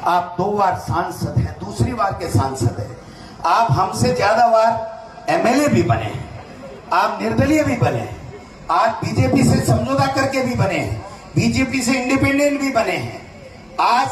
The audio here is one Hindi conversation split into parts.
आप 2 बार सांसद हैं, दूसरी बार के सांसद हैं। आप हमसे ज्यादा बार एमएलए भी बने हैं, आप निर्दलीय भी बने हैं, आप बीजेपी से समझौता करके भी बने हैं, बीजेपी से इंडिपेंडेंट भी बने हैं। आज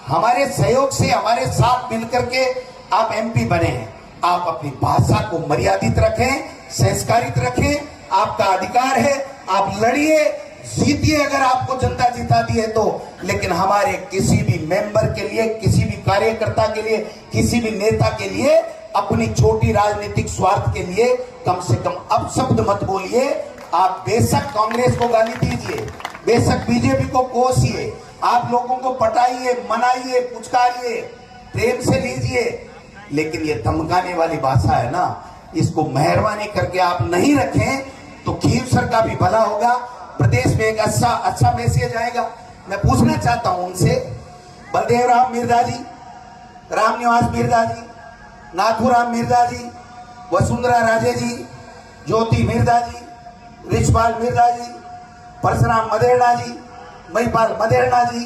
हमारे सहयोग से, हमारे साथ मिलकर के आप एमपी बने हैं। आप अपनी भाषा को मर्यादित रखें, संस्कारित रखें, आपका अधिकार है। आप लड़िए, जीतिए अगर आपको जनता जिताती है तो। लेकिन हमारे किसी भी मेंबर के लिए, किसी भी कार्यकर्ता के लिए, किसी भी नेता के लिए अपनी छोटी राजनीतिक स्वार्थ के लिए कम से कम अपशब्द मत बोलिए। आप बेशक कांग्रेस को गाली दीजिए, बेशक बीजेपी को कोसिए, आप लोगों को पटाइए, मनाइए, पुचकारिए, प्रेम से लीजिए, लेकिन ये धमकाने वाली भाषा है ना, इसको मेहरबानी करके आप नहीं रखें तो खींवसर का भी भला होगा, प्रदेश में एक अच्छा मैसेज आएगा। मैं पूछना चाहता हूं उनसे, बलदेव राम मिर्जा जी, रामनिवास मिर्जा जी, नाथूराम मिर्जा जी, वसुंधरा राजे जी, ज्योति मिर्जा जी, रिछपाल मिर्जा जी, परशुराम मदेरणा जी, महिपाल मदेरणा जी,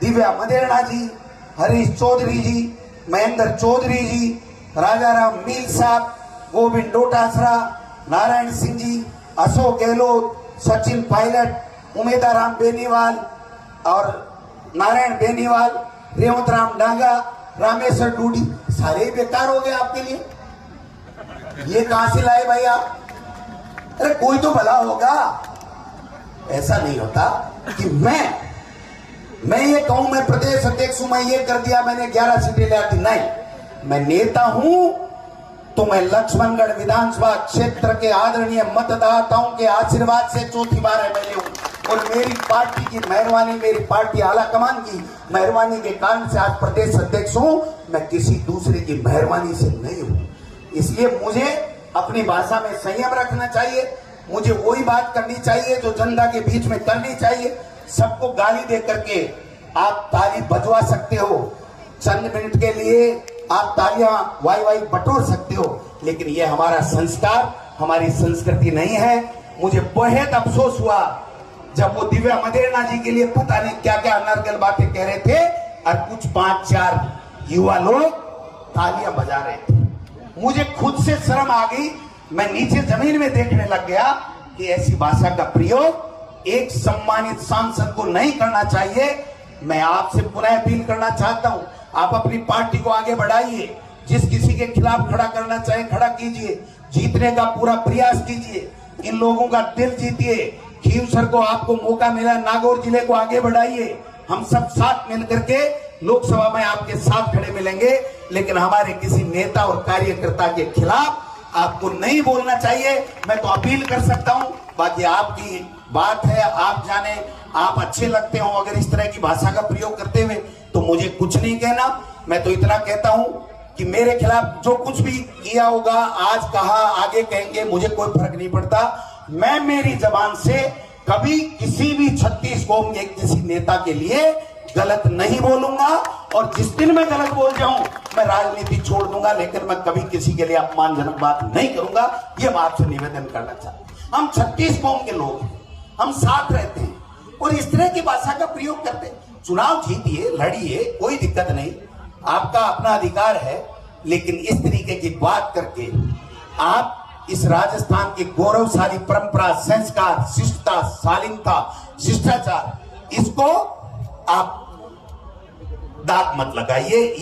दिव्या मदेरणा जी, हरीश चौधरी जी, महेंद्र चौधरी जी, राजाराम मील साहब, गोविंद डोटासरा, नारायण सिंह जी, अशोक गहलोत, सचिन पायलट, उमेदाराम बेनीवाल और नारायण बेनीवाल, रेवंत राम डांगा, रामेश्वर डूडी, सारे बेकार हो गए आपके लिए। ये कहां से लाए भाई आप? अरे कोई तो भला होगा। ऐसा नहीं होता कि मैं ये कहूं मैं प्रदेश अध्यक्ष हूं, मैं ये कर दिया, मैंने 11 सीटें ले दी। नहीं, मैं नेता हूं तो मैं लक्ष्मणगढ़ विधानसभा क्षेत्र के आदरणीय मतदाताओं के आशीर्वाद से चौथी बार एमएलए हूं और मेरी पार्टी की मेहरबानी, मेरी पार्टी आला कमान की मेहरबानी के कारण से आज प्रदेश अध्यक्ष हूं। मैं किसी दूसरे की मेहरबानी से नहीं हूं। इसलिए मुझे अपनी भाषा में संयम रखना चाहिए, मुझे वही बात करनी चाहिए जो जनता के बीच में करनी चाहिए। सबको गाली दे करके आप ताली बजवा सकते हो, चंद मिनट के लिए आप तालियां वाई बटोर सकते हो, लेकिन ये हमारा संस्कार, हमारी संस्कृति नहीं है। मुझे बहुत अफसोस हुआ जब वो दिव्या मदेरणा जी के लिए पता नहीं क्या क्या अनर्गल बातें कह रहे थे और कुछ 5-4 युवा लोग तालियां बजा रहे थे। मुझे खुद से शर्म आ गई, मैं नीचे जमीन में देखने लग गया कि ऐसी भाषा का प्रयोग एक सम्मानित सांसद को नहीं करना चाहिए। मैं आपसे पुनः अपील करना चाहता हूं, आप अपनी पार्टी को आगे बढ़ाइए, जिस किसी के खिलाफ खड़ा करना चाहे खड़ा कीजिए, जीतने का पूरा प्रयास कीजिए, इन लोगों का दिल जीतिए। खींवसर को आपको मौका मिला, नागौर जिले को आगे बढ़ाइए। हम सब साथ मिलकर के लोकसभा में आपके साथ खड़े मिलेंगे, लेकिन हमारे किसी नेता और कार्यकर्ता के खिलाफ आपको नहीं बोलना चाहिए। मैं तो अपील कर सकता हूं, बाकी आपकी बात है, आप जाने, आप अच्छे लगते हो अगर इस तरह की भाषा का प्रयोग करते हुए, तो मुझे कुछ नहीं कहना। मैं तो इतना कहता हूं कि मेरे खिलाफ जो कुछ भी किया होगा, आज कहा, आगे कहेंगे, मुझे कोई फर्क नहीं पड़ता। मैं मेरी जबान से कभी किसी भी 36 कौम के किसी नेता के लिए गलत नहीं बोलूंगा, और जिस दिन मैं गलत बोल जाऊं मैं राजनीति छोड़ दूंगा, लेकिन मैं कभी किसी के लिए अपमानजनक बात नहीं करूंगा। ये मैं आपसे निवेदन करना चाहता हूं। हम 36 कौम के लोग हैं, हम साथ रहते हैं, और इस तरह की भाषा का प्रयोग करते हैं। चुनाव जीतिए, लड़िए, कोई दिक्कत नहीं, आपका अपना अधिकार है, लेकिन इस तरीके की बात करके आप इस राजस्थान की गौरवशाली परंपरा, संस्कार, शिष्टता, शालीनता, शिष्टाचार, इसको आप दाग मत लगाइए।